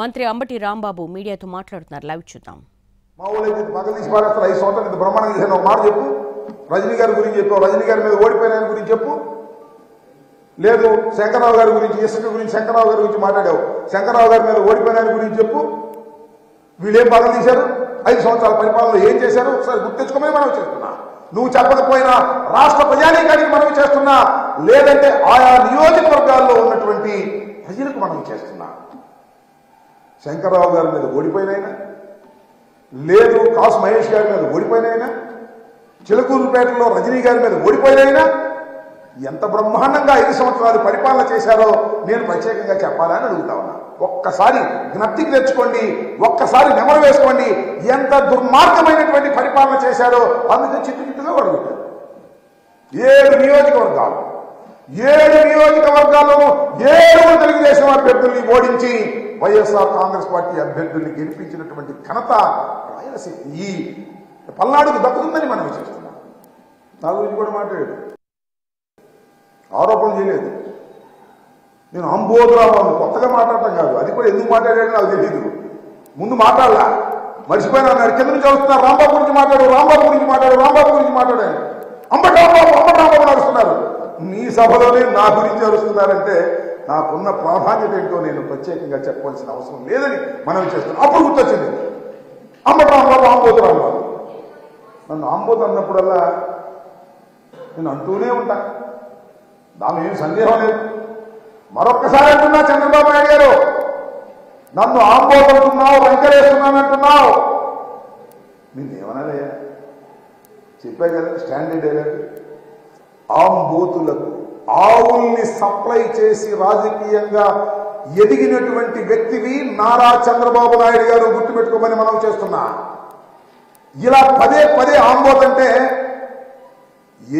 మంత్రి అంబటి రాంబాబు మీడియాతో మాట్లాడుతున్నారు. లైవ్ చూద్దాం. మా ఊళ్ళైతే పగలు తీసి పారేస్తారు. 5 సంవత్సరాలు ఇంత బ్రహ్మాండంగా చేసిన ఒక మాట చెప్పు. రజనీ గారి గురించి చెప్పావు, రజనీ గారి మీద ఓడిపోయిన ఆయన గురించి చెప్పు. లేదు శంకరరావు గారి గురించి, ఇసుక గురించి శంకరరావు గారి గురించి మాట్లాడావు, శంకరరావు గారి మీద ఓడిపోయిన ఆయన గురించి చెప్పు. వీళ్ళేం పగలు తీశారు, 5 సంవత్సరాల పరిపాలనలో ఏం చేశారు ఒకసారి గుర్తించుకోమని మనం చేస్తున్నా. నువ్వు చెప్పకపోయినా రాష్ట్ర ప్రజానీకానికి మనం చేస్తున్నా, లేదంటే ఆయా నియోజకవర్గాల్లో ఉన్నటువంటి ప్రజలకు మనం చేస్తున్నా. శంకరరావు గారి మీద ఓడిపోయినైనా, లేదు కాసు మహేష్ గారి మీద ఓడిపోయినైనా, చిలకూరుపేటలో రజనీ గారి మీద ఓడిపోయినైనా ఎంత బ్రహ్మాండంగా 5 సంవత్సరాలు పరిపాలన చేశారో నేను ప్రత్యేకంగా చెప్పాలని అడుగుతా ఉన్నా. ఒక్కసారి జ్ఞప్తికి తెచ్చుకోండి, ఒక్కసారి నెమరు వేసుకోండి. ఎంత దుర్మార్గమైనటువంటి పరిపాలన చేశారో అందుకే చిట్టుగా అడుగుతారు. 7 నియోజకవర్గాలు, 7 నియోజకవర్గాల్లోనూ 7 తెలుగుదేశం అభ్యర్థుల్ని ఓడించి వైఎస్ఆర్ కాంగ్రెస్ పార్టీ అభ్యర్థుల్ని గెలిపించినటువంటి ఘనత రాయలసీమ ఈ పల్నాడుకు దక్కుతుందని మనం చేస్తున్నాం. నా గురించి కూడా మాట్లాడాడు, ఆరోపణలు చేయలేదు. నేను అంబోధరావు కొత్తగా మాట్లాడటం కాదు, అది కూడా ఎందుకు మాట్లాడాడో నాకు తెలియదు. ముందు మాట్లాడలా, మర్చిపోయినా అన్నాడు. కింద నుంచి వస్తున్నారు, రాంబాబు గురించి మాట్లాడు, రాంబాబు గురించి మాట్లాడు, రాంబాబు గురించి మాట్లాడాను. అంబటి రాంబాబు నడుస్తున్నారు. మీ సభలోనే నా గురించి అరుస్తున్నారంటే నాకున్న ప్రాధాన్యత ఏంటో నేను ప్రత్యేకంగా చెప్పవలసిన అవసరం లేదని మనం చేస్తున్నాం. అప్పుడు గుర్తొచ్చింది అంబటి రాంబాబు, అంబోధ రాంబాబు. నన్ను అంబోధ అన్నప్పుడల్లా నేను అంటూనే ఉంటా, దాని ఏం సందేహం లేదు. మరొక్కసారి అంటున్నా, చంద్రబాబు నాయుడు గారు నన్ను ఆంబోధ అంటున్నావు, వెంకటేస్తున్నానంటున్నావు, నేనేమనాలే చెప్పా కదా స్టాండర్డ్ డైలాగ్. ఆంబోతులకు ఆవుల్ని సప్లై చేసి రాజకీయంగా ఎదిగినటువంటి వ్యక్తివి నారా చంద్రబాబు నాయుడు గారు, గుర్తుపెట్టుకోమని మనం చేస్తున్నా. ఇలా పదే పదే ఆంబోత్ అంటే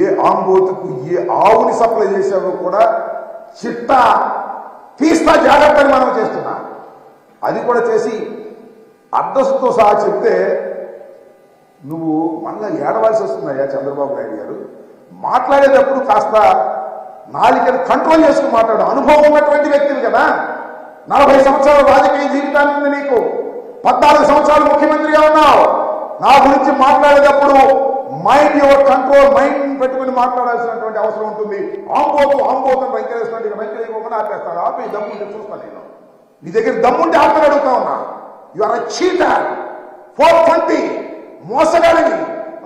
ఏ ఆంబోతుకు ఏ ఆవుని సప్లై చేసావో కూడా చిట్టా తీస్తా జాగ్రత్తని మనం చేస్తున్నా. అది కూడా చేసి అడ్రస్తో సహా చెప్తే నువ్వు మళ్ళా ఏడవలసి వస్తున్నాయా చంద్రబాబు నాయుడు గారు? మాట్లాడేటప్పుడు కాస్త నాలికని కంట్రోల్ చేసుకుని మాట్లాడు. అనుభవం ఉన్నటువంటి వ్యక్తివి కదా, 40 సంవత్సరాల రాజకీయ జీవితాన్ని ఉంది నీకు, 14 సంవత్సరాలు ముఖ్యమంత్రిగా ఉన్నావు. నా గురించి మాట్లాడేటప్పుడు మైండ్ యువర్ కంట్రోల్, మైండ్ పెట్టుకుని మాట్లాడాల్సినటువంటి అవసరం ఉంటుంది. ఆంబోతం వెంకటేశ్వర ఆపేస్తాడు. ఆపి దమ్ముంటే చూస్తాను నేను, నీ దగ్గర దమ్ముంటే ఆపని అడుగుతా ఉన్నా. యు ఆర్ ఎ చీటర్, 420 మోసగాడిని.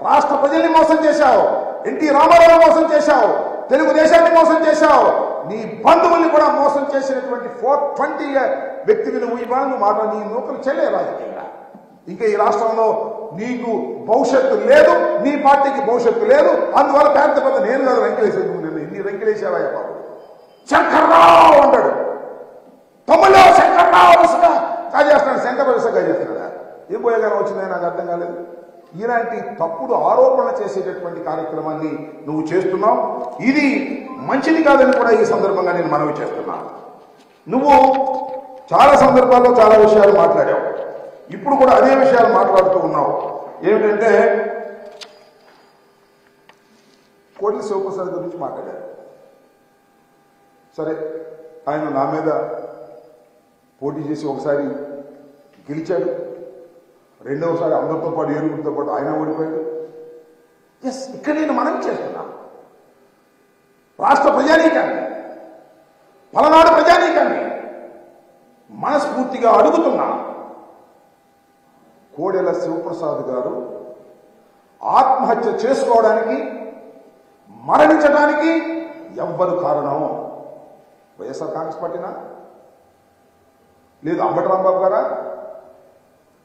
రాష్ట్ర ప్రజల్ని మోసం చేశావు, ఎన్టీ రామారావు మోసం చేశావు, తెలుగుదేశాన్ని మోసం చేశావు, నీ బంధువుల్ని కూడా మోసం చేసినటువంటి 420 వ్యక్తిని నువ్వు ఇవాళ నువ్వు మాట నీ నూకలు చెల్లే రాజకీయంగా. ఇంకా ఈ రాష్ట్రంలో నీకు భవిష్యత్తు లేదు, నీ పార్టీకి భవిష్యత్తు లేదు. అందువల్ల పెద్ద నేను కాదు వెంకటేశ్వర, ఇన్ని వెంకటేశ్వర బాబు శంకర్రావు అంటాడు. తమ్ముళ్ళు శంకర్రావు వరుసగా కాజేస్తున్నాడు, శంకర్ వరుసగా చేస్తున్నాడా? ఏం పోయేగానే వచ్చిందని నాకు అర్థం కాలేదు. ఇలాంటి తప్పుడు ఆరోపణ చేసేటటువంటి కార్యక్రమాన్ని నువ్వు చేస్తున్నావు. ఇది మంచిది కాదని కూడా ఈ సందర్భంగా నేను మనవి చేస్తున్నాను. నువ్వు చాలా సందర్భాల్లో చాలా విషయాలు మాట్లాడావు, ఇప్పుడు కూడా అదే విషయాలు మాట్లాడుతూ ఉన్నావు. ఏమిటంటే కోట్ల శివప్రసాద్ గురించి మాట్లాడారు. సరే, ఆయన నా మీద పోటీ చేసి ఒకసారి గెలిచాడు, రెండవసారి అందరితో పాటు ఏరుగురితో పాటు ఆయన ఓడిపోయాడు. ఎస్, ఇక్కడ నేను మనవి చేస్తున్నా రాష్ట్ర ప్రజానీకాన్ని, పలనాడు ప్రజానీకాన్ని మనస్ఫూర్తిగా అడుగుతున్నా. కోడెల శివప్రసాద్ గారు ఆత్మహత్య చేసుకోవడానికి, మరణించడానికి ఎవ్వరు కారణం? వైఎస్ఆర్ కాంగ్రెస్ పార్టీనా, లేదు అంబటి రాంబాబు గారా,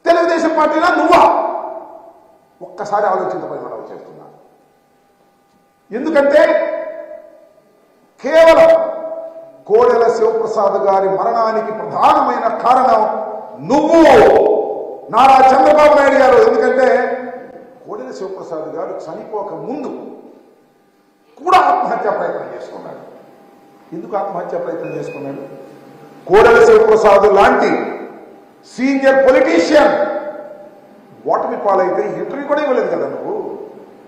తెలుగుదేశం పార్టీనా, నువ్వా? ఒక్కసారి ఆలోచించమని మనం చేస్తున్నా. ఎందుకంటే కేవలం కోడెల శివప్రసాద్ గారి మరణానికి ప్రధానమైన కారణం నువ్వు, నారా చంద్రబాబు నాయుడు గారు. ఎందుకంటే కోడెల శివప్రసాద్ గారు చనిపోక ముందు కూడా ఆత్మహత్యా ప్రయత్నం చేసుకున్నాడు. ఎందుకు ఆత్మహత్యా ప్రయత్నం చేసుకున్నాడు? కోడెల శివప్రసాద్ లాంటి సీనియర్ పొలిటీషియన్ ఓటమి పాలైతే ఇంటర్వ్యూ కూడా ఇవ్వలేదు కదా నువ్వు.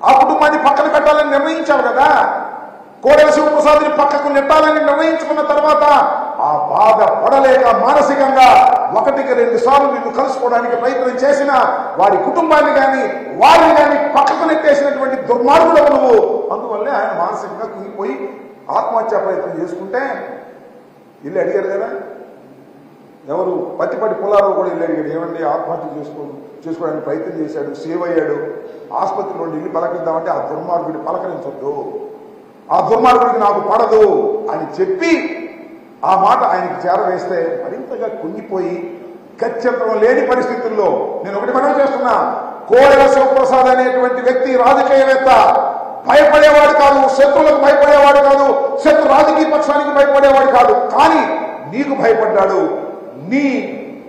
ఆ కుటుంబాన్ని పక్కన పెట్టాలని నిర్ణయించావు కదా. కోడెల శివప్రసాద్ని పక్కకు నెట్టాలని నిర్ణయించుకున్న తర్వాత ఆ బాధ పడలేక మానసికంగా 1 ఒకటికి 2 సార్లు నిన్ను కలుసుకోవడానికి ప్రయత్నం చేసినా వారి కుటుంబాన్ని కానీ వారిని కానీ పక్కకు నెట్టేసినటువంటి దుర్మార్గుడు నువ్వు. అందువల్లే ఆయన మానసికంగా కుంగిపోయి ఆత్మహత్యా ప్రయత్నం చేసుకుంటే ఇల్లు అడిగారు కదా, ఎవరు పత్తిపాటి పుల్లారావు కూడా ఇల్లు అడిగాడు, ఏమండి ఆత్మహత్య చేసుకోవడానికి ప్రయత్నం చేశాడు, సేవ్ అయ్యాడు, ఆసుపత్రి నుండి ఇల్లు పలకరిద్దామంటే ఆ దుర్మార్గుడిని పలకరించొద్దు, ఆ దుర్మార్గుడికి నాకు పడదు అని చెప్పి ఆ మాట ఆయనకి చేరవేస్తే మరింతగా కుంగిపోయి గత్యంతరం లేని పరిస్థితుల్లో నేను ఒకటి మనం చేస్తున్నా, కోడెల శివప్రసాద్ అనేటువంటి వ్యక్తి రాజకీయవేత్త భయపడేవాడు కాదు, శత్రువులకు భయపడేవాడు కాదు, శత్రు రాజకీయ పక్షానికి భయపడేవాడు కాదు. కానీ నీకు భయపడ్డాడు. నీ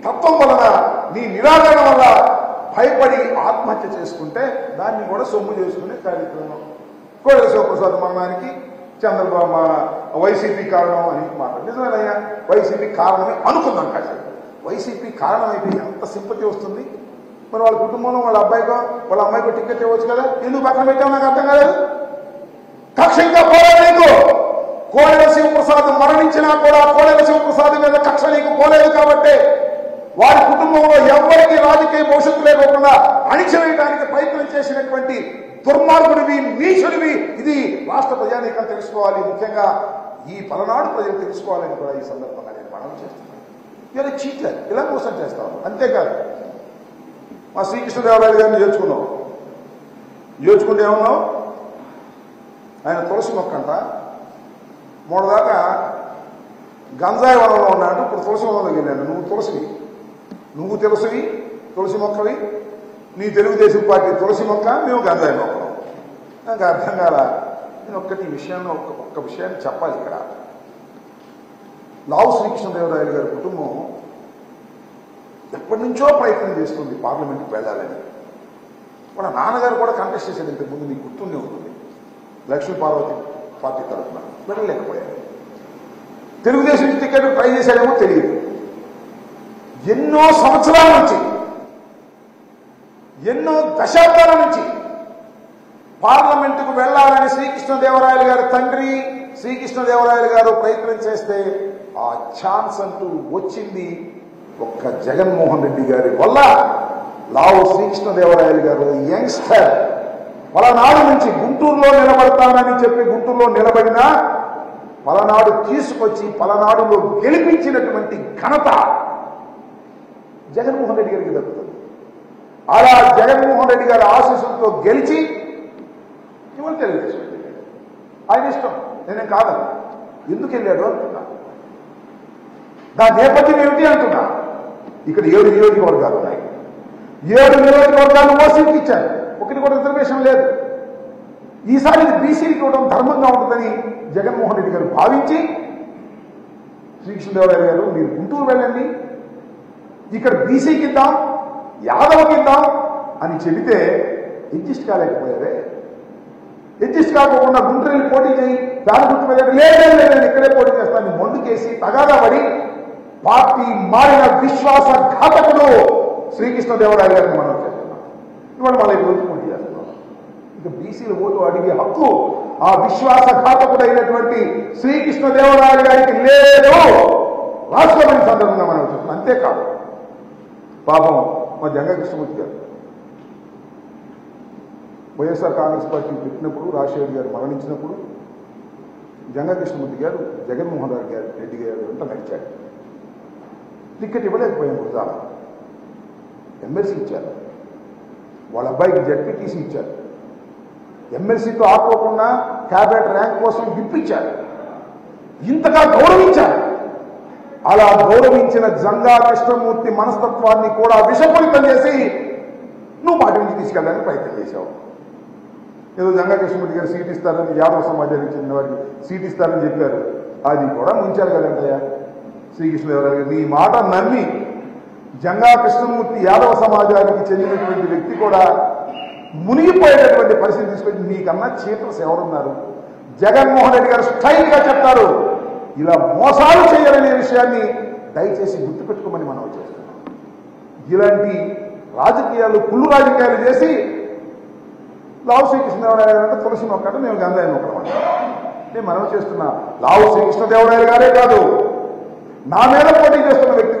తత్వం వలన, నీ నిరాకరణ వల్ల భయపడి ఆత్మహత్య చేసుకుంటే దాన్ని కూడా సొమ్ము చేసుకునే కార్యక్రమం. కోడెల శివప్రసాద్ మరణానికి చంద్రబాబు వైసీపీ కారణం అని మాట్లాడు. నిజమేనయ్యా, వైసీపీ కారణమే అనుకుందాం. కాదు వైసీపీ కారణం అయితే ఎంత సింపతి వస్తుంది. మరి వాళ్ళ కుటుంబంలో వాళ్ళ అబ్బాయికో వాళ్ళ అమ్మాయికో టికెట్ ఇవ్వచ్చు కదా, ఎందుకు పక్కన పెట్టావు నాకు అర్థం కాలేదు. కక్ష ఇంకా పోలేదు నీకు. కోడెల శివప్రసాద్ మరణించినా కూడా కోడెల శివప్రసాద్ మీద కక్ష నీకు పోలేదు కాబట్టి వారి కుటుంబంలో ఎవరికి రాజకీయ భవిష్యత్తు లేకుండా అణిచివేయడానికి ప్రయత్నం చేసినటువంటి దుర్మార్గుడివి, నీచుడివి. ఇది రాష్ట్ర ప్రజానీకం తెలుసుకోవాలి, ముఖ్యంగా ఈ పలనాడు ప్రజలు తెలుసుకోవాలని కూడా ఈ సందర్భంగా నేను మనవి చేస్తున్నాను. ఇలా చీటర్, ఇలా మోసం చేస్తాం. అంతేకాదు మా శ్రీకృష్ణదేవరాయలు గారిని చేర్చుకుంటే ఏమన్నావు, ఆయన తులసి మొక్క అంట, మొదదాకా గంజాయి వనంలో ఉన్నాడు, ఇప్పుడు తులసి వనంలోకి వెళ్ళాడు. నువ్వు తులసి మొక్కవి, నీ తెలుగుదేశం పార్టీ తులసి మొక్క, మేము గంజాయి మొక్కలు. నాకు అర్థం కాల. నేను ఒక్క విషయాన్ని చెప్పాలి ఇక్కడ. లావు శ్రీకృష్ణదేవరాయలు గారి కుటుంబం ఎప్పటి నుంచో ప్రయత్నం చేస్తుంది పార్లమెంట్కి వెళ్ళాలని. వాళ్ళ నాన్నగారు కూడా కంటెస్ట్ చేశాడు ఇంతకుముందు, నీకు గుర్తుండే ఉంటుంది, లక్ష్మీ పార్వతి పార్టీ తరఫున. వెళ్ళలేకపోయాడు. తెలుగుదేశం టికెట్ ట్రై చేశాడేమో తెలియదు. ఎన్నో సంవత్సరాల నుంచి, ఎన్నో దశాబ్దాల నుంచి పార్లమెంటుకు వెళ్లాలని శ్రీకృష్ణదేవరాయలు గారి తండ్రి శ్రీకృష్ణదేవరాయలు గారు ప్రయత్నం చేస్తే ఆ ఛాన్స్ అంటూ వచ్చింది ఒక్క జగన్మోహన్ రెడ్డి గారి వల్ల. లావు శ్రీకృష్ణదేవరాయలు గారు యంగ్స్టర్ పలనాడు నుంచి గుంటూరులో నిలబడతానని చెప్పి గుంటూరులో నిలబడినా పలనాడు తీసుకొచ్చి పలనాడులో గెలిపించినటువంటి ఘనత జగన్మోహన్ రెడ్డి గారికి దక్కుతుంది. అలా జగన్మోహన్ రెడ్డి గారి ఆశీస్సులతో గెలిచి ఇవాళ తెలుగుదేశం వెళ్ళాడు. ఆయన ఇష్టం, నేనేం కాదు. ఎందుకు వెళ్ళాడు అంటున్నా, దాని నేపథ్యం ఏమిటి అంటున్నా. ఇక్కడ 7 నియోజకవర్గాలు ఉన్నాయి. 7 నియోజకవర్గాలు ఓసీకి ఇచ్చారు, ఒకటి కూడా రిజర్వేషన్ లేదు. ఈసారి బీసీకి ఇవ్వడం ధర్మంగా ఉంటుందని జగన్మోహన్ రెడ్డి గారు భావించి శ్రీకృష్ణదేవరాయలు గారు మీరు గుంటూరు వెళ్ళండి, ఇక్కడ బీసీకి ఇద్దాం, యాదవ్కి ఇద్దాం అని చెబితే అడ్జస్ట్ కాలేకపోయారే. అడ్జస్ట్ కాకుండా గుంటూరు వెళ్ళి పోటీ చేయి, దాని గుర్తు వెళ్ళండి, లేదండి ఇక్కడే పోటీ చేస్తాను మొండుకేసి తగాదా పడి పార్టీ మారిన విశ్వాసఘాతకుడు శ్రీకృష్ణదేవరాయలు గారిని మనం చేస్తున్నాం. ఇవాళ మళ్ళీ రోజు పోటీ చేస్తున్నాం. ఇక బీసీల ఓటు అడిగే హక్కు ఆ విశ్వాసఘాతకుడైనటువంటి శ్రీకృష్ణదేవరాయలు గారికి లేదు. రాష్ట్రపతి సందర్భంగా మనం చూస్తున్నాం. అంతేకాదు పాపం మా జంగా కృష్ణమూర్తి గారు వైఎస్ఆర్ కాంగ్రెస్ పార్టీ పెట్టినప్పుడు, రాజశేఖర్ గారు మరణించినప్పుడు జంగా కృష్ణమూర్తి గారు జగన్మోహన్ రెడ్డి గారు వెంట నడిచాడు. టికెట్ ఇవ్వలేకపోయాం. గుజరాత్ ఎమ్మెల్సీ ఇచ్చారు, వాళ్ళ అబ్బాయికి జడ్పీటీసీ ఇచ్చారు, ఎమ్మెల్సీతో ఆపుకోకుండా క్యాబినెట్ ర్యాంక్ కోసం విప్పించారు, ఇంతగా గౌరవించారు. అలా గౌరవించిన జంగా కృష్ణమూర్తి మనస్తత్వాన్ని కూడా విషపూరితం చేసి నువ్వు పార్టీ నుంచి తీసుకెళ్ళడానికి ప్రయత్నం చేశావు. ఏదో జంగా కృష్ణమూర్తి గారు సీట్ ఇస్తారని, యాదవ సమాజానికి చెందిన వారికి సీట్ ఇస్తారని చెప్పారు, అది కూడా ముంచారు కదంటయ్యా శ్రీకృష్ణదేవరాయలు గారు. నీ మాట నమ్మి జంగా కృష్ణమూర్తి యాదవ సమాజానికి చెందినటువంటి వ్యక్తి కూడా మునిగిపోయేటటువంటి పరిస్థితి తీసుకొచ్చి నీకన్నా చీటర్స్ ఎవరున్నారు? జగన్మోహన్ రెడ్డి గారు స్ట్రైట్గా చెప్తారు, ఇలా మోసాలు చేయాలనే విషయాన్ని దయచేసి గుర్తుపెట్టుకోమని మనం చేస్తున్నాం. ఇలాంటి రాజకీయాలు, కుళ్ళు రాజకీయాలు చేసి లావు శ్రీకృష్ణదేవరాయలు గారు తులసి మొక్క అంటే మేము గంజాయి మొక్కడం నేను మనం చేస్తున్నా. లావు శ్రీకృష్ణదేవరాయలు గారే కాదు, నా మీద పోటీ చేస్తున్న వ్యక్తి